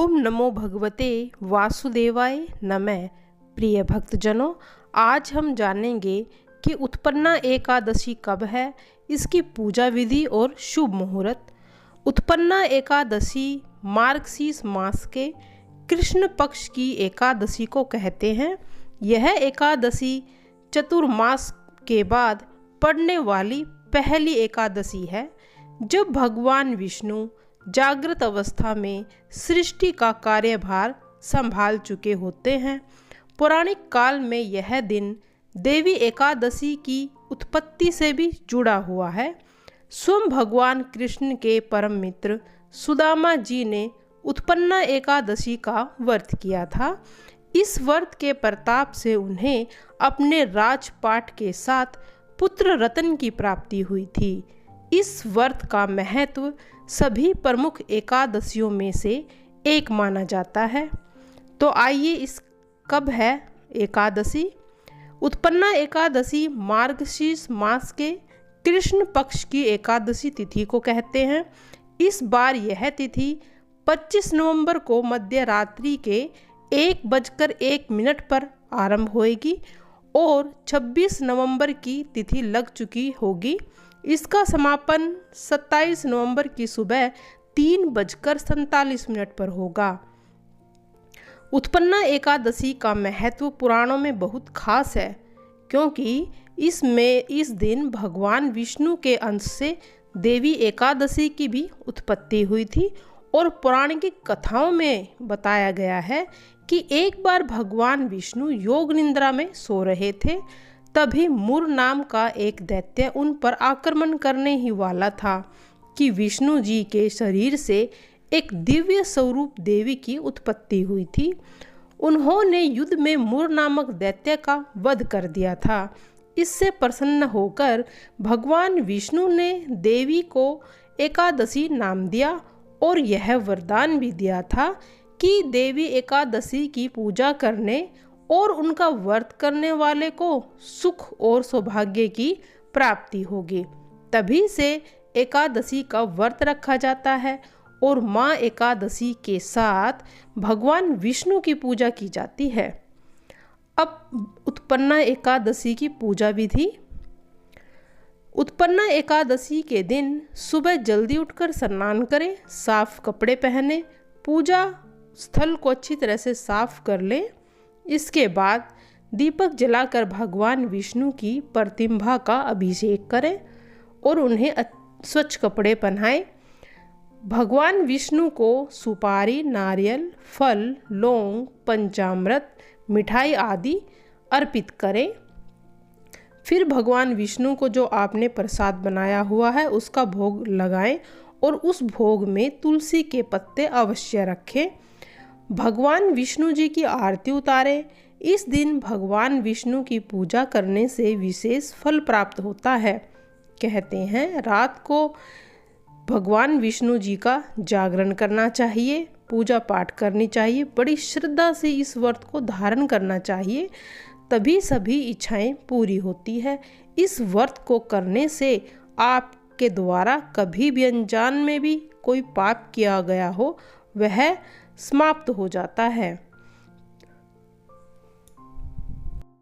ओम नमो भगवते वासुदेवाय नमः। प्रिय भक्तजनों, आज हम जानेंगे कि उत्पन्ना एकादशी कब है, इसकी पूजा विधि और शुभ मुहूर्त। उत्पन्ना एकादशी मार्गशीर्ष मास के कृष्ण पक्ष की एकादशी को कहते हैं। यह एकादशी चतुर्मास के बाद पड़ने वाली पहली एकादशी है, जब भगवान विष्णु जागृत अवस्था में सृष्टि का कार्यभार संभाल चुके होते हैं। पौराणिक काल में यह दिन देवी एकादशी की उत्पत्ति से भी जुड़ा हुआ है। स्वयं भगवान कृष्ण के परम मित्र सुदामा जी ने उत्पन्ना एकादशी का व्रत किया था। इस व्रत के प्रताप से उन्हें अपने राजपाट के साथ पुत्र रत्न की प्राप्ति हुई थी। इस व्रत का महत्व सभी प्रमुख एकादशियों में से एक माना जाता है। तो आइए, इस कब है एकादशी? उत्पन्ना एकादशी मार्गशीर्ष मास के कृष्ण पक्ष की एकादशी तिथि को कहते हैं। इस बार यह तिथि 25 नवंबर को मध्य रात्रि के 1:01 पर आरंभ होएगी और 26 नवंबर की तिथि लग चुकी होगी। इसका समापन 27 नवंबर की सुबह 3:47 पर होगा। उत्पन्ना एकादशी का महत्व पुराणों में बहुत खास है, क्योंकि इस दिन भगवान विष्णु के अंश से देवी एकादशी की भी उत्पत्ति हुई थी। और पौराणिक कथाओं में बताया गया है कि एक बार भगवान विष्णु योग निद्रा में सो रहे थे, तभी मुर नाम का एक दैत्य उन पर आक्रमण करने ही वाला था कि विष्णु जी के शरीर से एक दिव्य स्वरूप देवी की उत्पत्ति हुई थी। उन्होंने युद्ध में मुर नामक दैत्य का वध कर दिया था। इससे प्रसन्न होकर भगवान विष्णु ने देवी को एकादशी नाम दिया और यह वरदान भी दिया था कि देवी एकादशी की पूजा करने और उनका व्रत करने वाले को सुख और सौभाग्य की प्राप्ति होगी। तभी से एकादशी का व्रत रखा जाता है और माँ एकादशी के साथ भगवान विष्णु की पूजा की जाती है। अब उत्पन्ना एकादशी की पूजा विधि। उत्पन्ना एकादशी के दिन सुबह जल्दी उठकर स्नान करें, साफ कपड़े पहने, पूजा स्थल को अच्छी तरह से साफ कर लें। इसके बाद दीपक जलाकर भगवान विष्णु की प्रतिमा का अभिषेक करें और उन्हें स्वच्छ कपड़े पहनाएं। भगवान विष्णु को सुपारी, नारियल, फल, लौंग, पंचामृत, मिठाई आदि अर्पित करें। फिर भगवान विष्णु को जो आपने प्रसाद बनाया हुआ है उसका भोग लगाएं और उस भोग में तुलसी के पत्ते अवश्य रखें। भगवान विष्णु जी की आरती उतारें। इस दिन भगवान विष्णु की पूजा करने से विशेष फल प्राप्त होता है। कहते हैं रात को भगवान विष्णु जी का जागरण करना चाहिए, पूजा पाठ करनी चाहिए, बड़ी श्रद्धा से इस व्रत को धारण करना चाहिए, तभी सभी इच्छाएं पूरी होती है। इस व्रत को करने से आपके द्वारा कभी भी अनजान में भी कोई पाप किया गया हो वह समाप्त हो जाता है।